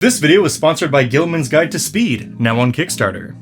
This video is sponsored by Gilman's Guide to Speed, now on Kickstarter.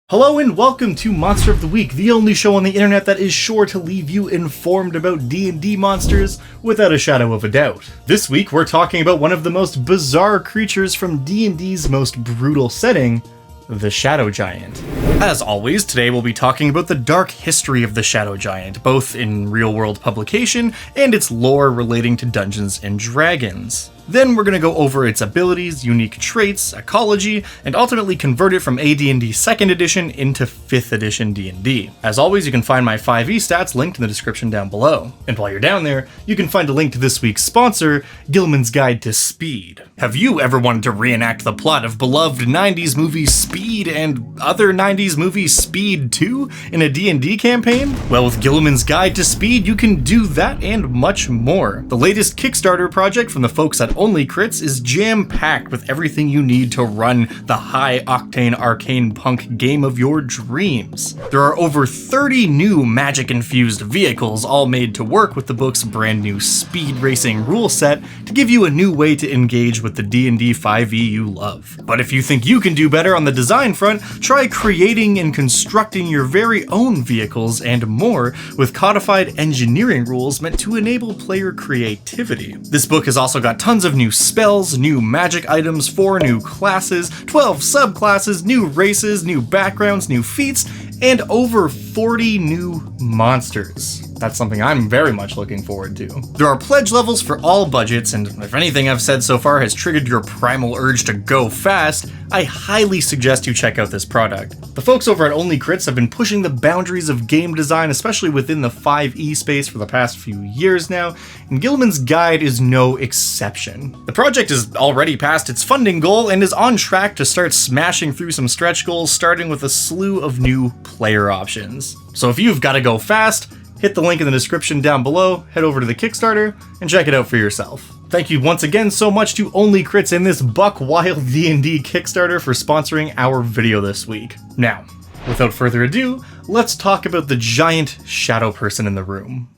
Hello and welcome to Monster of the Week, the only show on the internet that is sure to leave you informed about D&D monsters without a shadow of a doubt. This week we're talking about one of the most bizarre creatures from D&D's most brutal setting, the Shadow Giant. As always, today we'll be talking about the dark history of the Shadow Giant, both in real-world publication and its lore relating to Dungeons & Dragons. Then we're going to go over its abilities, unique traits, ecology, and ultimately convert it from AD&D 2nd edition into 5th edition D&D. As always, you can find my 5e stats linked in the description down below. And while you're down there, you can find a link to this week's sponsor, Gilman's Guide to Speed. Have you ever wanted to reenact the plot of beloved 90s movie Speed and other 90s movie Speed 2 in a D&D campaign? Well, with Gilman's Guide to Speed, you can do that and much more. The latest Kickstarter project from the folks at Only Crits is jam-packed with everything you need to run the high-octane arcane punk game of your dreams. There are over 30 new magic-infused vehicles, all made to work with the book's brand new speed racing rule set to give you a new way to engage with the D&D 5e you love. But if you think you can do better on the design front, try creating and constructing your very own vehicles and more with codified engineering rules meant to enable player creativity. This book has also got tons of new spells, new magic items, 4 new classes, 12 subclasses, new races, new backgrounds, new feats, and over 40 new monsters. That's something I'm very much looking forward to. There are pledge levels for all budgets, and if anything I've said so far has triggered your primal urge to go fast, I highly suggest you check out this product. The folks over at Only Crits have been pushing the boundaries of game design, especially within the 5e space for the past few years now, and Gilman's Guide is no exception. The project has already passed its funding goal and is on track to start smashing through some stretch goals, starting with a slew of new player options. So if you've got to go fast, hit the link in the description down below, head over to the Kickstarter, and check it out for yourself. Thank you once again so much to Only Crits and this buck wild D&D Kickstarter for sponsoring our video this week. Now, without further ado, let's talk about the giant shadow person in the room.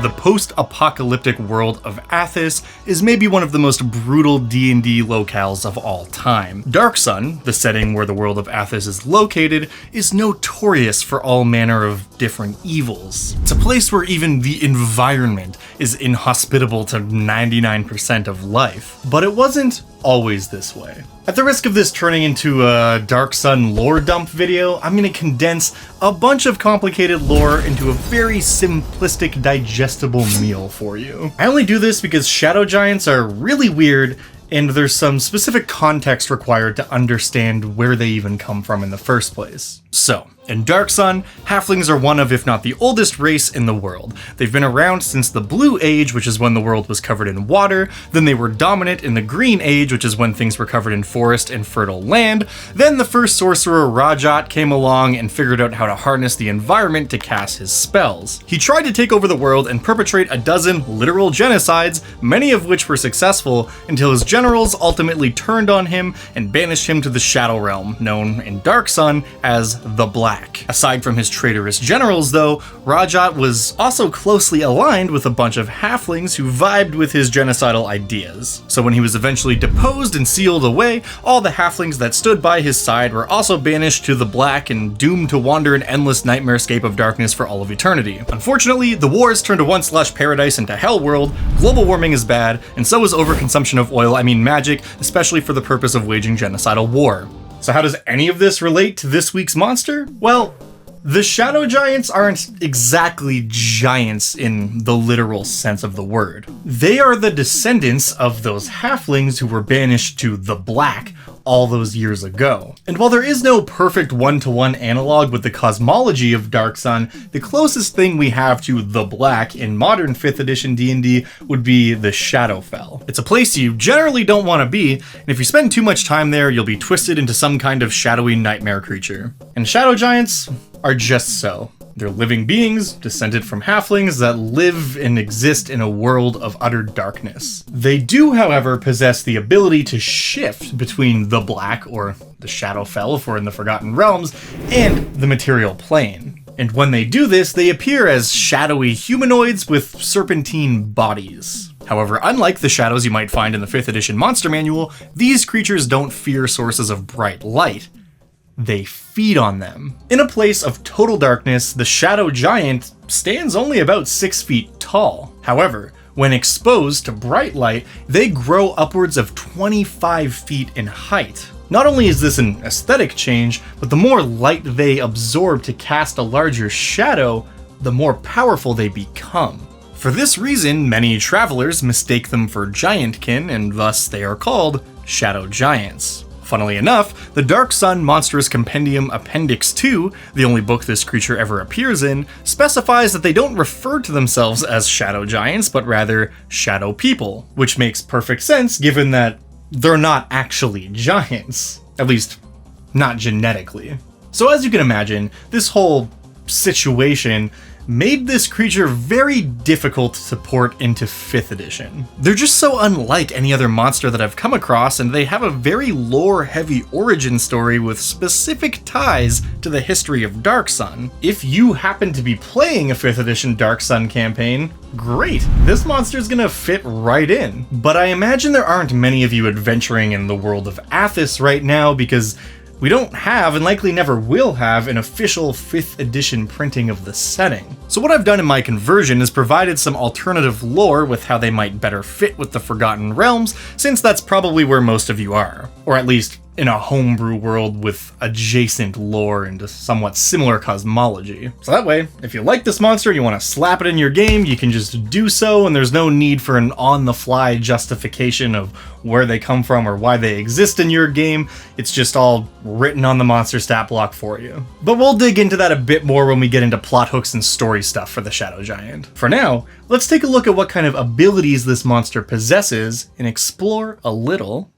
The post-apocalyptic world of Athos is maybe one of the most brutal D&D locales of all time. Dark Sun, the setting where the world of Athos is located, is notorious for all manner of different evils. It's a place where even the environment is inhospitable to 99% of life. But it wasn't always this way. At the risk of this turning into a Dark Sun lore dump video, I'm going to condense a bunch of complicated lore into a very simplistic, digestible meal for you. I only do this because shadow giants are really weird, and there's some specific context required to understand where they even come from in the first place. So, in Dark Sun, halflings are one of, if not the oldest race in the world. They've been around since the Blue Age, which is when the world was covered in water, then they were dominant in the Green Age, which is when things were covered in forest and fertile land, then the first sorcerer Rajat came along and figured out how to harness the environment to cast his spells. He tried to take over the world and perpetrate a dozen literal genocides, many of which were successful, until his generals ultimately turned on him and banished him to the Shadow Realm, known in Dark Sun as the Black. Aside from his traitorous generals, though, Rajat was also closely aligned with a bunch of halflings who vibed with his genocidal ideas. So when he was eventually deposed and sealed away, all the halflings that stood by his side were also banished to the Black and doomed to wander an endless nightmarescape of darkness for all of eternity. Unfortunately, the wars turned a once lush paradise into hell world, global warming is bad, and so is overconsumption of oil, I mean magic, especially for the purpose of waging genocidal war. So how does any of this relate to this week's monster? Well, the Shadow Giants aren't exactly giants in the literal sense of the word. They are the descendants of those halflings who were banished to the Black all those years ago. And while there is no perfect one-to-one analog with the cosmology of Dark Sun, the closest thing we have to the Black in modern 5th edition D&D would be the Shadowfell. It's a place you generally don't want to be, and if you spend too much time there, you'll be twisted into some kind of shadowy nightmare creature. And Shadow Giants are just so. They're living beings, descended from halflings that live and exist in a world of utter darkness. They do, however, possess the ability to shift between the black, or the Shadowfell if we're in the Forgotten Realms, and the material plane. And when they do this, they appear as shadowy humanoids with serpentine bodies. However, unlike the shadows you might find in the 5th edition monster manual, these creatures don't fear sources of bright light. They feed on them. In a place of total darkness, the shadow giant stands only about 6 feet tall. However, when exposed to bright light, they grow upwards of 25 feet in height. Not only is this an aesthetic change, but the more light they absorb to cast a larger shadow, the more powerful they become. For this reason, many travelers mistake them for giantkin, and thus they are called shadow giants. Funnily enough, the Dark Sun Monstrous Compendium Appendix 2, the only book this creature ever appears in, specifies that they don't refer to themselves as shadow giants, but rather shadow people, which makes perfect sense given that they're not actually giants, at least not genetically. So as you can imagine, this whole situation made this creature very difficult to port into 5th edition. They're just so unlike any other monster that I've come across, and they have a very lore-heavy origin story with specific ties to the history of Dark Sun. If you happen to be playing a 5th edition Dark Sun campaign, great, this monster's gonna fit right in. But I imagine there aren't many of you adventuring in the world of Athos right now because we don't have, and likely never will have, an official 5th edition printing of the setting. So what I've done in my conversion is provided some alternative lore with how they might better fit with the Forgotten Realms, since that's probably where most of you are. Or at least in a homebrew world with adjacent lore and a somewhat similar cosmology. So that way, if you like this monster and you want to slap it in your game, you can just do so, and there's no need for an on-the-fly justification of where they come from or why they exist in your game. It's just all written on the monster stat block for you. But we'll dig into that a bit more when we get into plot hooks and story stuff for the Shadow Giant. For now, let's take a look at what kind of abilities this monster possesses and explore a little.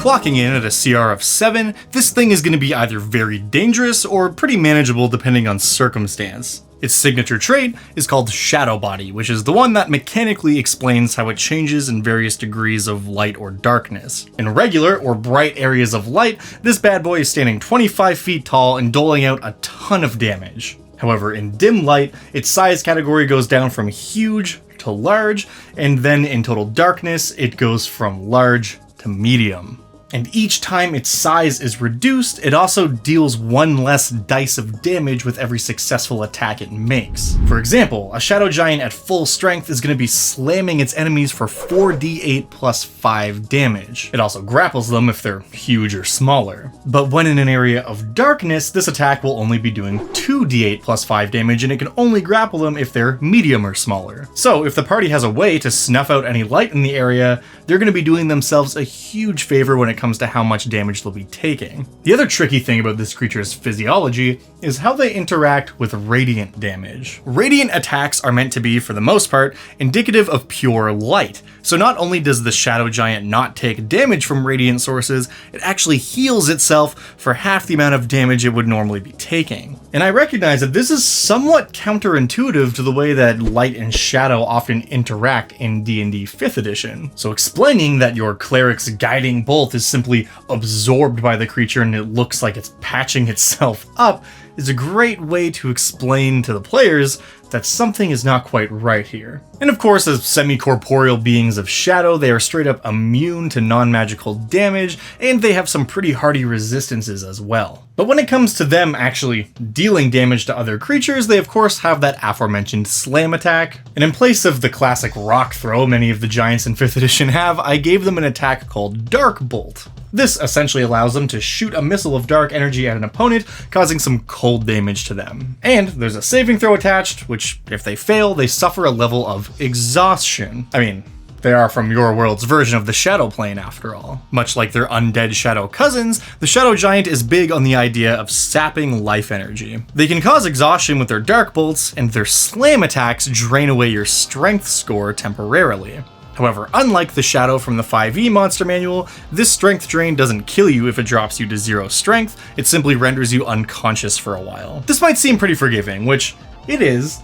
Clocking in at a CR of 7, this thing is going to be either very dangerous or pretty manageable depending on circumstance. Its signature trait is called Shadow Body, which is the one that mechanically explains how it changes in various degrees of light or darkness. In regular or bright areas of light, this bad boy is standing 25 feet tall and doling out a ton of damage. However, in dim light, its size category goes down from huge to large, and then in total darkness, it goes from large to medium. And each time its size is reduced, it also deals 1 less dice of damage with every successful attack it makes. For example, a Shadow Giant at full strength is going to be slamming its enemies for 4d8 plus 5 damage. It also grapples them if they're huge or smaller. But when in an area of darkness, this attack will only be doing 2d8 plus 5 damage, and it can only grapple them if they're medium or smaller. So if the party has a way to snuff out any light in the area, they're going to be doing themselves a huge favor when it comes to how much damage they'll be taking. The other tricky thing about this creature's physiology is how they interact with radiant damage. Radiant attacks are meant to be, for the most part, indicative of pure light. So not only does the Shadow Giant not take damage from radiant sources, it actually heals itself for half the amount of damage it would normally be taking. And I recognize that this is somewhat counterintuitive to the way that light and shadow often interact in D&D 5th edition. So explaining that your cleric's guiding bolt is simply absorbed by the creature and it looks like it's patching itself up is a great way to explain to the players that something is not quite right here. And of course, as semi-corporeal beings of shadow, they are straight up immune to non-magical damage, and they have some pretty hardy resistances as well. But when it comes to them actually dealing damage to other creatures, they of course have that aforementioned slam attack. And in place of the classic rock throw many of the giants in 5th edition have, I gave them an attack called Dark Bolt. This essentially allows them to shoot a missile of dark energy at an opponent, causing some cold damage to them. And there's a saving throw attached, which, if they fail, they suffer a level of exhaustion. I mean, they are from your world's version of the Shadow Plane, after all. Much like their undead shadow cousins, the Shadow Giant is big on the idea of sapping life energy. They can cause exhaustion with their Dark Bolts, and their slam attacks drain away your strength score temporarily. However, unlike the Shadow from the 5e monster manual, this strength drain doesn't kill you if it drops you to 0 strength, it simply renders you unconscious for a while. This might seem pretty forgiving, which it is,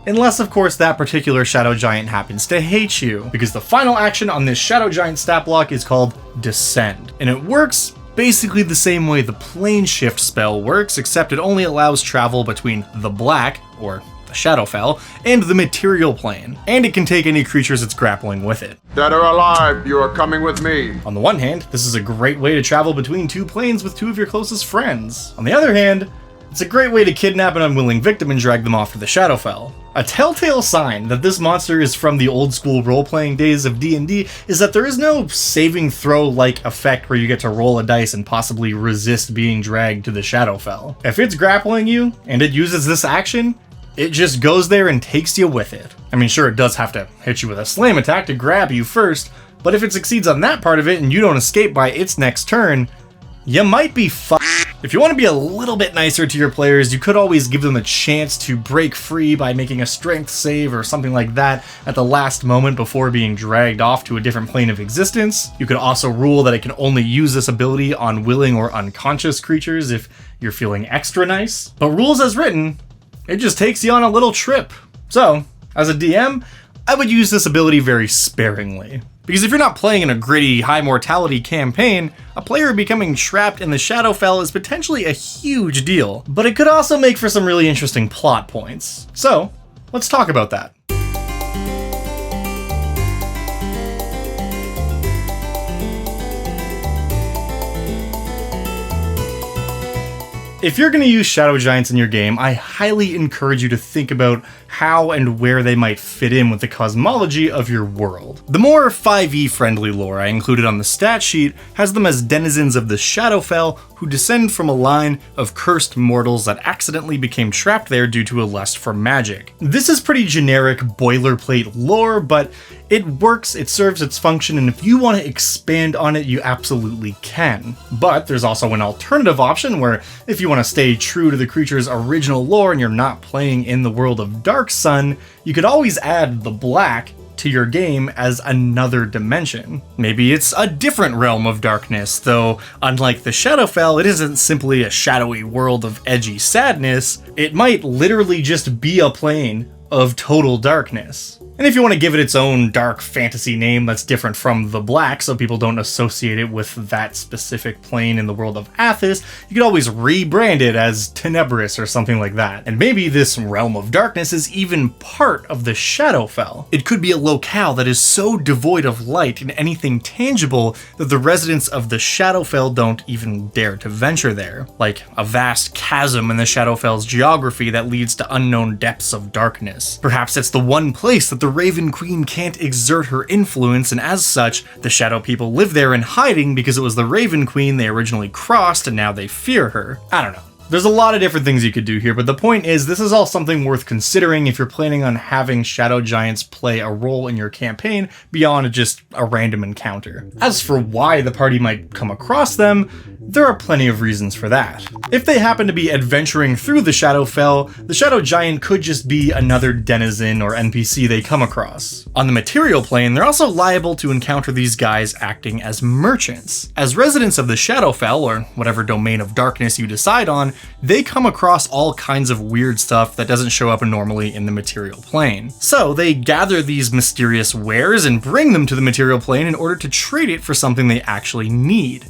unless of course that particular Shadow Giant happens to hate you, because the final action on this Shadow Giant stat block is called Descend, and it works basically the same way the Plane Shift spell works, except it only allows travel between the Black, or the Shadowfell, and the Material Plane, and it can take any creatures it's grappling with it. Dead or alive, you are coming with me. On the one hand, this is a great way to travel between 2 planes with 2 of your closest friends. On the other hand, it's a great way to kidnap an unwilling victim and drag them off to the Shadowfell. A telltale sign that this monster is from the old school role-playing days of D&D is that there is no saving throw-like effect where you get to roll a dice and possibly resist being dragged to the Shadowfell. If it's grappling you, and it uses this action, it just goes there and takes you with it. I mean, sure, it does have to hit you with a slam attack to grab you first, but if it succeeds on that part of it and you don't escape by its next turn, you might be fucked. If you want to be a little bit nicer to your players, you could always give them a chance to break free by making a strength save or something like that at the last moment before being dragged off to a different plane of existence. You could also rule that it can only use this ability on willing or unconscious creatures if you're feeling extra nice. But rules as written, it just takes you on a little trip. So, as a DM, I would use this ability very sparingly. Because if you're not playing in a gritty, high mortality campaign, a player becoming trapped in the Shadowfell is potentially a huge deal, but it could also make for some really interesting plot points. So, let's talk about that. If you're going to use Shadow Giants in your game, I highly encourage you to think about how and where they might fit in with the cosmology of your world. The more 5e friendly lore I included on the stat sheet has them as denizens of the Shadowfell who descend from a line of cursed mortals that accidentally became trapped there due to a lust for magic. This is pretty generic boilerplate lore, but it works, it serves its function, and if you want to expand on it, you absolutely can. But there's also an alternative option where if you want to stay true to the creature's original lore and you're not playing in the world of Dark Sun, you could always add the Black to your game as another dimension. Maybe it's a different realm of darkness, though unlike the Shadowfell, it isn't simply a shadowy world of edgy sadness, it might literally just be a plane of total darkness. And if you want to give it its own dark fantasy name that's different from the Black so people don't associate it with that specific plane in the world of Athos, you could always rebrand it as Tenebris or something like that. And maybe this realm of darkness is even part of the Shadowfell. It could be a locale that is so devoid of light and anything tangible that the residents of the Shadowfell don't even dare to venture there. Like a vast chasm in the Shadowfell's geography that leads to unknown depths of darkness. Perhaps it's the one place that the Raven Queen can't exert her influence, and as such, the Shadow people live there in hiding because it was the Raven Queen they originally crossed and now they fear her. I don't know. There's a lot of different things you could do here, but the point is this is all something worth considering if you're planning on having Shadow Giants play a role in your campaign beyond just a random encounter. As for why the party might come across them, there are plenty of reasons for that. If they happen to be adventuring through the Shadowfell, the Shadow Giant could just be another denizen or NPC they come across. On the material plane, they're also liable to encounter these guys acting as merchants. As residents of the Shadowfell, or whatever domain of darkness you decide on, they come across all kinds of weird stuff that doesn't show up normally in the material plane. So they gather these mysterious wares and bring them to the material plane in order to trade it for something they actually need.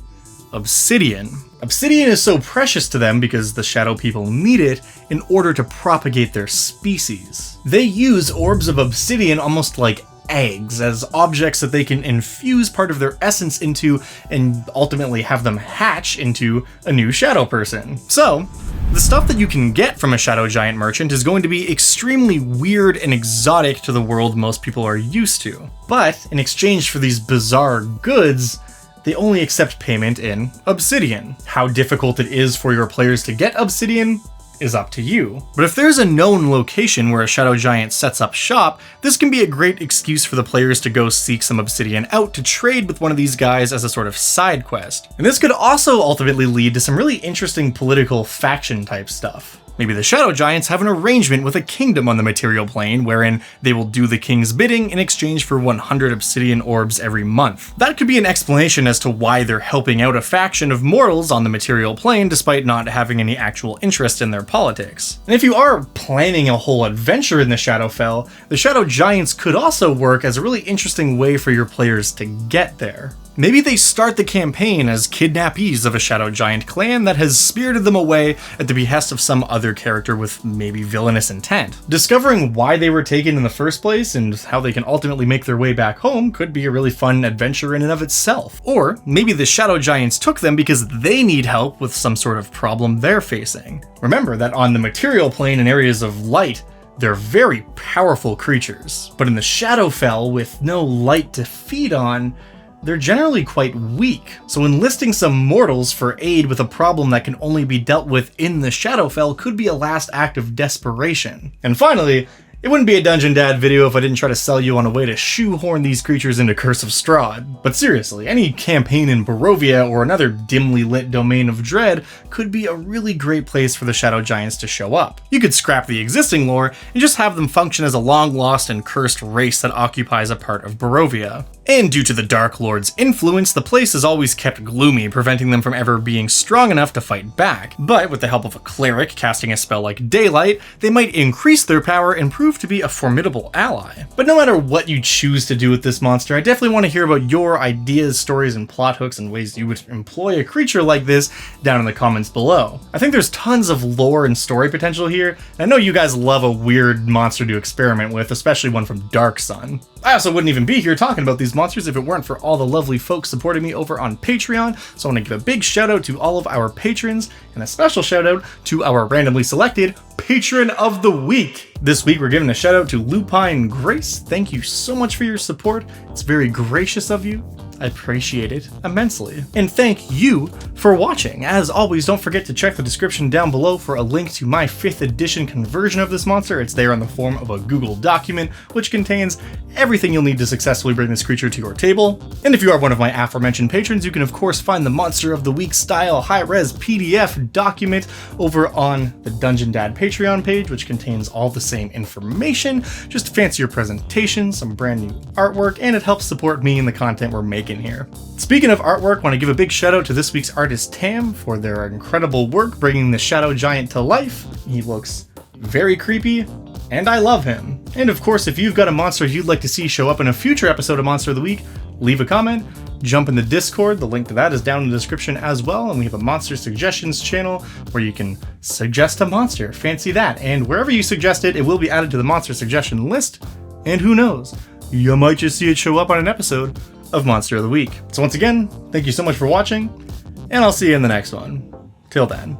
Obsidian. Obsidian is so precious to them because the Shadow people need it in order to propagate their species. They use orbs of obsidian almost like eggs as objects that they can infuse part of their essence into and ultimately have them hatch into a new shadow person. So, the stuff that you can get from a Shadow Giant merchant is going to be extremely weird and exotic to the world most people are used to. But in exchange for these bizarre goods, they only accept payment in obsidian. How difficult it is for your players to get obsidian is up to you. But if there's a known location where a Shadow Giant sets up shop, this can be a great excuse for the players to go seek some obsidian out to trade with one of these guys as a sort of side quest. And this could also ultimately lead to some really interesting political faction type stuff. Maybe the Shadow Giants have an arrangement with a kingdom on the material plane wherein they will do the king's bidding in exchange for 100 obsidian orbs every month. That could be an explanation as to why they're helping out a faction of mortals on the material plane despite not having any actual interest in their politics. And if you are planning a whole adventure in the Shadowfell, the Shadow Giants could also work as a really interesting way for your players to get there. Maybe they start the campaign as kidnappees of a Shadow Giant clan that has spirited them away at the behest of some other character with maybe villainous intent. Discovering why they were taken in the first place and how they can ultimately make their way back home could be a really fun adventure in and of itself. Or maybe the Shadow Giants took them because they need help with some sort of problem they're facing. Remember that on the material plane in areas of light, they're very powerful creatures, but in the Shadowfell, with no light to feed on, they're generally quite weak, so enlisting some mortals for aid with a problem that can only be dealt with in the Shadowfell could be a last act of desperation. And finally, it wouldn't be a Dungeon Dad video if I didn't try to sell you on a way to shoehorn these creatures into Curse of Strahd. But seriously, any campaign in Barovia or another dimly lit domain of dread could be a really great place for the Shadow Giants to show up. You could scrap the existing lore and just have them function as a long-lost and cursed race that occupies a part of Barovia. And due to the Dark Lord's influence, the place is always kept gloomy, preventing them from ever being strong enough to fight back. But with the help of a cleric casting a spell like Daylight, they might increase their power and prove to be a formidable ally. But no matter what you choose to do with this monster, I definitely want to hear about your ideas, stories, and plot hooks and ways you would employ a creature like this down in the comments below. I think there's tons of lore and story potential here, and I know you guys love a weird monster to experiment with, especially one from Dark Sun. I also wouldn't even be here talking about these monsters if it weren't for all the lovely folks supporting me over on Patreon, so I want to give a big shout out to all of our patrons, and a special shout out to our randomly selected Patron of the Week. This week we're giving a shout out to Lupine Grace. Thank you so much for your support. It's very gracious of you. I appreciate it immensely. And thank you for watching. As always, don't forget to check the description down below for a link to my 5th edition conversion of this monster. It's there in the form of a Google document, which contains everything you'll need to successfully bring this creature to your table. And if you are one of my aforementioned patrons, you can of course find the Monster of the Week style high-res PDF document over on the Dungeon Dad Patreon page, which contains all the same information, just fancier presentation, some brand new artwork, and it helps support me and the content we're making here. Speaking of artwork, I want to give a big shout out to this week's artist Tam for their incredible work bringing the Shadow Giant to life. He looks very creepy, and I love him. And of course, if you've got a monster you'd like to see show up in a future episode of Monster of the Week, leave a comment, jump in the Discord, the link to that is down in the description as well, and we have a monster suggestions channel where you can suggest a monster, fancy that, and wherever you suggest it, it will be added to the monster suggestion list, and who knows, you might just see it show up on an episode of Monster of the Week. So once again, thank you so much for watching, and I'll see you in the next one. Till then.